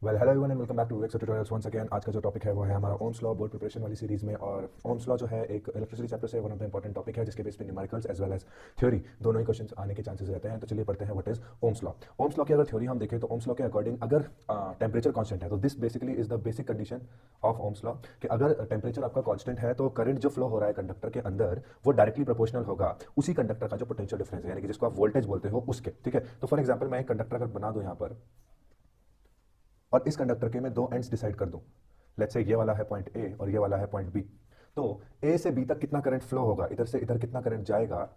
Hello everyone and welcome back to Vivek tutorials once again. आज का जो टॉपिक है वो है हमारा ओम्स लॉ बोर्ड प्रिपरेशन वाली सीरीज में। और ओम्स लॉ जो है एक इलेक्ट्रिसिटी चैप्टर से one of the important topic है जिसके बेस पे numericals as well as theory दोनों ही क्वेश्चंस आने के चांसेस रहते हैं। तो चलिए पढ़ते हैं what is Ohm's law. Ohm's law की अगर थ्योरी हम देखें तो ओम्स लॉ के अकॉर्डिंग अगर टेम्परेचर कांस्टेंट है तो this basically is the basic condition of Ohm's law कि अगर टेम्परेचर आपका कांस्टेंट है तो करंट जो फ्लो हो रहा है कंडक्टर के अंदर वो डायरेक्टली प्रोपोर्शनल होगा उसी कंडक्टर का जो पोटेंशियल डिफरेंस है, यानी कि जिसको आप वोल्टेज बोलते हो उसके। ठीक है, तो फॉर एग्जाम्पल मैं एक कंडक्टर अगर बना दूं यहाँ पर और इस कंडक्टर के मैं दो एंड्स डिसाइड कर दूं, लेट्स से ये वाला है पॉइंट ए और ये वाला है पॉइंट बी, तो ए से बी तक कितना करंट फ्लो होगा, इधर से इधर कितना करंट जाएगा,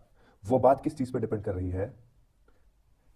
वो बात किस चीज पे डिपेंड कर रही है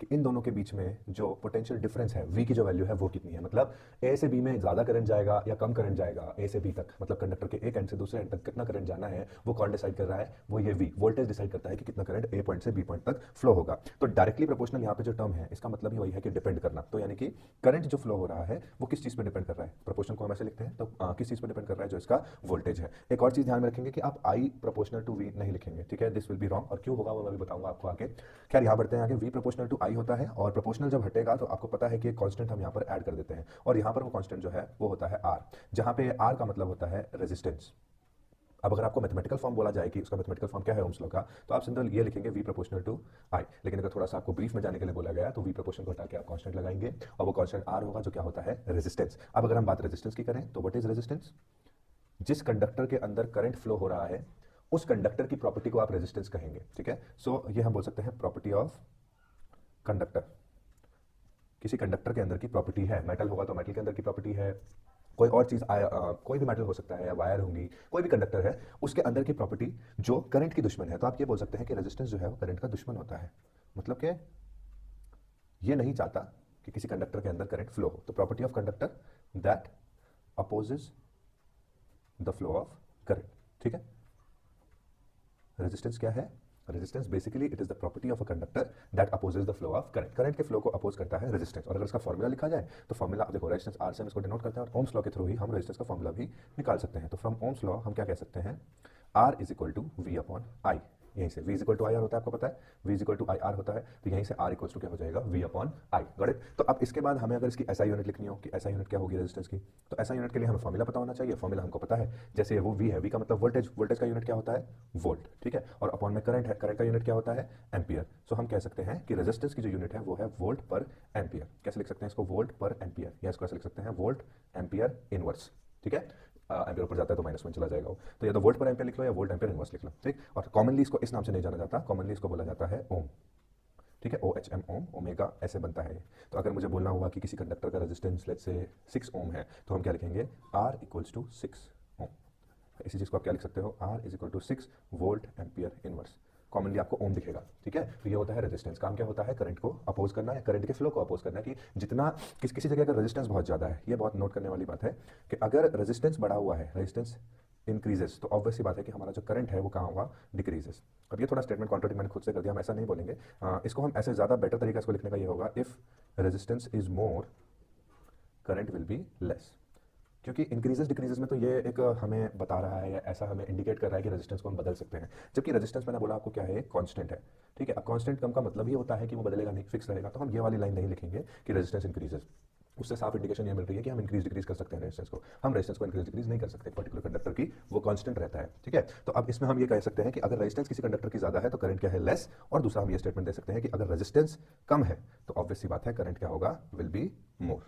कि इन दोनों के बीच में जो पोटेंशियल डिफरेंस है v की जो वैल्यू है वो कितनी है। मतलब a से b में ज्यादा करंट जाएगा या कम करंट जाएगा a से b तक, मतलब कंडक्टर के एक एंड से दूसरे एंड तक कितना करंट जाना है वो कौन डिसाइड कर रहा है, वो ये v वोल्टेज डिसाइड करता है कि कितना करंट a पॉइंट से b पॉइंट तक फ्लो होगा। तो डायरेक्टली प्रोपोर्शनल यहाँ पे जो टर्म है इसका मतलब ही वही है कि डिपेंड करना। तो यानी कि करंट जो फ्लो हो रहा है वो किस चीज पे डिपेंड कर रहा है, प्रोपोर्शनल को हम ऐसे लिखते हैं तो किस चीज पे डिपेंड कर रहा है, जो इसका वोल्टेज है। एक और चीज ध्यान में रखेंगे कि आप i प्रोपोर्शनल टू v नहीं लिखेंगे, ठीक है, दिस विल बी रॉन्ग, और क्यों होगा वो मैं भी बताऊंगा आपको आगे। खैर यहाँ बढ़ते हैं आगे। v प्रोपोर्शनल टू i होता है और प्रोपोर्शनल जब हटेगा तो आपको पता है कि एक कांस्टेंट हम यहाँ पर ऐड कर देते हैं और यहाँ पर वो कांस्टेंट जो है वो होता है r, जहाँ पे r का मतलब होता है रेजिस्टेंस। अब अगर आपको मैथमेटिकल फॉर्म बोला जाए कि उसका मैथमेटिकल फॉर्म क्या है ओम्स लॉ का, तो आप सिंपल ये लिखेंगे v प्रोपोर्शनल टू i। लेकिन अगर थोड़ा सा आपको ब्रीफ में जाने के लिए बोला गया तो v प्रोपोर्शनल को हटा के आप कांस्टेंट लगाएंगे और वो कांस्टेंट r होगा जो क्या होता है, रेजिस्टेंस। अब अगर हम बात रेजिस्टेंस की करें तो व्हाट इज रेजिस्टेंस, जिस कंडक्टर के अंदर करंट फ्लो हो रहा है उस कंडक्टर की प्रॉपर्टी को आप रेजिस्टेंस कहेंगे। ठीक है, सो ये हम बोल सकते हैं प्रॉपर्टी ऑफ कंडक्टर। किसी कंडक्टर के अंदर की प्रॉपर्टी है, मेटल होगा तो मेटल के अंदर की प्रॉपर्टी है, कोई और चीज कोई भी मेटल हो सकता है या वायर होंगी, कोई भी कंडक्टर है उसके अंदर की प्रॉपर्टी जो करंट की दुश्मन है। तो आप ये बोल सकते हैं कि रेजिस्टेंस जो है वो करंट का दुश्मन होता है। मतलब कि ये नहीं चाहता कि किसी कंडक्टर के अंदर करंट फ्लो हो। तो property of conductor that opposes the flow of current. ठीक है, रेजिस्टेंस क्या है, resistance basically it is the property of a conductor that opposes the flow of current. Current के फ्लो को अपोज करता है रेजिस्टेंस। और अगर इसका फॉर्मूला लिखा जाए तो फॉर्मूला आप देखो, रेजिस्टेंस आर से हम इसको डिनोट करते हैं और ओम्स लॉ के थ्रू ही हम रेजिस्टेंस का फॉर्मूला भी निकाल सकते हैं। तो फ्रॉम ओम्स लॉ हम क्या कह सकते हैं, R is equal to V upon I. यहीं से v is equal to I R होता है, आपको पता है v is equal to I R होता है, तो यहीं से r इक्वल टू क्या हो जाएगा, v upon I. Got it. तो अब इसके बाद हमें अगर इसकी ऐसा यूनिट लिखनी हो कि ऐसा यूनिट क्या होगी रेजिस्टेंस की, तो ऐसा यूनिट के लिए हमें फॉर्मूला पता होना चाहिए। फॉर्मूला हमको पता है, जैसे वो v है, v का मतलब वोल्टेज, वोल्टेज का यूनिट क्या होता है, वोल्ट। ठीक है, और अपॉन में करंट है, करंट का यूनिट क्या होता है, एम्पियर। सो हम कह सकते हैं कि रेजिस्टेंस की जो यूनिट है वो है वोल्ट पर एम्पियर। कैसे लिख सकते हैं इसको, वोल्ट पर एम्पियर, या इसको ऐसे लिख सकते हैं वोल्ट एम्पियर इनवर्स। ठीक है, एम्पियर ऊपर जाता है तो माइनस में चला जाएगा वो, तो या तो वोल्ट पर एम्पियर लिख लो या वोल्ट एम्पियर इनवर्स लिख लो। ठीक, और कॉमनली इसको इस नाम से नहीं जाना जाता, कॉमनली इसको बोला जाता है ओम। ठीक है, ओ एच एम ओम, ओमेगा ऐसे बनता है। तो अगर मुझे बोलना हुआ कि किसी कंडक्टर का रेजिस्टेंस लेट्स से 6 ओम है तो हम क्या लिखेंगे, आर इक्वल्स टू 6 ओम। इसी चीज़ को आप क्या लिख सकते हो, R is equal to 6 volt ampere inverse. Commonly आपको ओम दिखेगा। ठीक है, तो ये होता है रेजिस्टेंस। काम क्या होता है, करंट को अपोज करना या करंट के फ्लो को अपोज करना। कि जितना किसी जगह अगर रेजिस्टेंस बहुत ज़्यादा है, ये बहुत नोट करने वाली बात है कि अगर रेजिस्टेंस बढ़ा हुआ है, रेजिस्टेंस इंक्रीजेस, तो ऑब्वियस सी बात है कि हमारा जो करंट है वो कहाँ होगा, डिक्रीजेस। अब ये थोड़ा स्टेटमेंट कॉन्ट्रडिक्ट मैंने खुद से कर दिया, हम ऐसा नहीं बोलेंगे। इसको हम ऐसे ज़्यादा बेटर तरीका इसको लिखने का ये होगा, if resistance is more current will be less. क्योंकि इंक्रीजेस डिक्रीजेस में तो ये एक हमें बता रहा है या ऐसा हमें इंडिकेट कर रहा है कि रेजिस्टेंस को हम बदल सकते हैं, जबकि रेजिस्टेंस मैंने बोला आपको क्या है, कांस्टेंट है। ठीक है, अब कांस्टेंट कम का मतलब ही होता है कि वो बदलेगा नहीं, फिक्स रहेगा। तो हम ये वाली लाइन नहीं लिखेंगे कि रेजिस्टेंस इंक्रीजेस। उससे साफ इंडिकेशन ये मिल रही है कि हम इंक्रीज डिक्रीज कर सकते हैं रेजिस्टेंस को, हम रेजिस्टेंस को इंक्रीज डिक्रीज नहीं कर सकते। पर्टिकुलर कंडक्टर की वो कांस्टेंट रहता है। ठीक है, तो अब इसमें हम ये कह सकते हैं कि अगर रेजिस्टेंस किसी कंडक्टर की ज्यादा है तो करंट क्या है, लेस। और दूसरा हम ये स्टेटमेंट दे सकते हैं कि अगर रेजिस्टेंस कम है तो ऑब्वियस सी बात है करंट क्या होगा, विल बी मोर।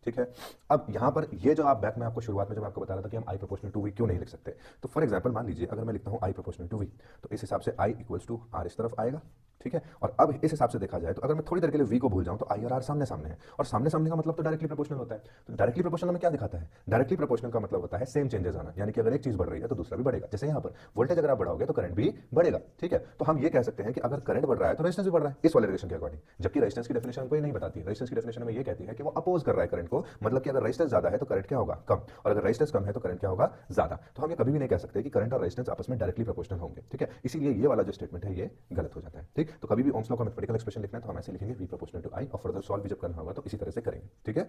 ठीक है, अब यहां पर ये जो आप बैक में आपको शुरुआत में जब आपको बता रहा था कि हम आई प्रोपोर्शनल टू वी क्यों नहीं लिख सकते, तो फॉर एग्जांपल मान लीजिए अगर मैं लिखता हूं आई प्रोपोर्शनल टू वी, तो इस हिसाब से आई इक्वल्स टू आर इस तरफ आएगा। ठीक है, और अब इस हिसाब से देखा जाए तो अगर मैं थोड़ी देर के लिए वी को भूल जाऊं तो आई और आर सामने सामने है, और सामने सामने का मतलब तो डायरेक्टली प्रोपोर्शनल होता है। तो डायरेक्टली प्रोपोर्शनल में क्या दिखाता है, डायरेक्टली प्रोपोर्शनल का मतलब होता है सेम चेंजेस आना, यानी कि अगर एक चीज बढ़ रही है तो दूसरा भी बढ़ेगा। जैसे यहाँ पर वोल्टेज अगर आप बढ़ाओगे तो करंट भी बढ़ेगा। ठीक है, तो हम ये कह सकते हैं कि अगर करंट बढ़ रहा है तो रेजिस्टेंस भी बढ़ रहा है इस वाले रिलेशन के अकॉर्डिंग। जबकि रेजिस्टेंस की डेफिनेशन हमको ये नहीं बताती, रेजिस्टेंस की डेफिनेशन में ये कहती है कि वो अपोज कर रहा है करंट को, मतलब कि अगर रेजिस्टेंस ज्यादा है तो करंट क्या होगा, कम, और अगर रेजिस्टेंस कम है तो करंट क्या होगा, ज्यादा। तो हम ये कभी भी नहीं कह सकते कि करंट और रेजिस्टेंस आपस में डायरेक्टली प्रोपोर्शनल होंगे। ठीक है, इसीलिए ये वाला जो स्टेटमेंट है ये गलत हो जाता है। ठीक, तो कभी भी ओम्स लॉ का मैथमेटिकल एक्सप्रेशन लिखना है तो हम ऐसे लिखेंगे v प्रोपोर्शनल टू i, और फर्दर सॉल्व भी जब करना होगा तो इसी तरह से करेंगे। ठीक है,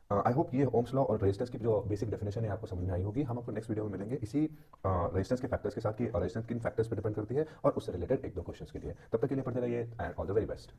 आई होप ये ओम्स लॉ और रेजिस्टेंस की जो बेसिक डेफिनेशन है आपको समझ में आई होगी। हम आपको नेक्स्ट वीडियो में मिलेंगे इसी रेजिस्टेंस के फैक्टर्स के साथ कि रेजिस्टेंस किन फैक्टर्स पर डिपेंड करती है और उससे रिलेटेड एक दो क्वेश्चंस के लिए। तब तक के लिए पढ़ते रहिए and all the very best.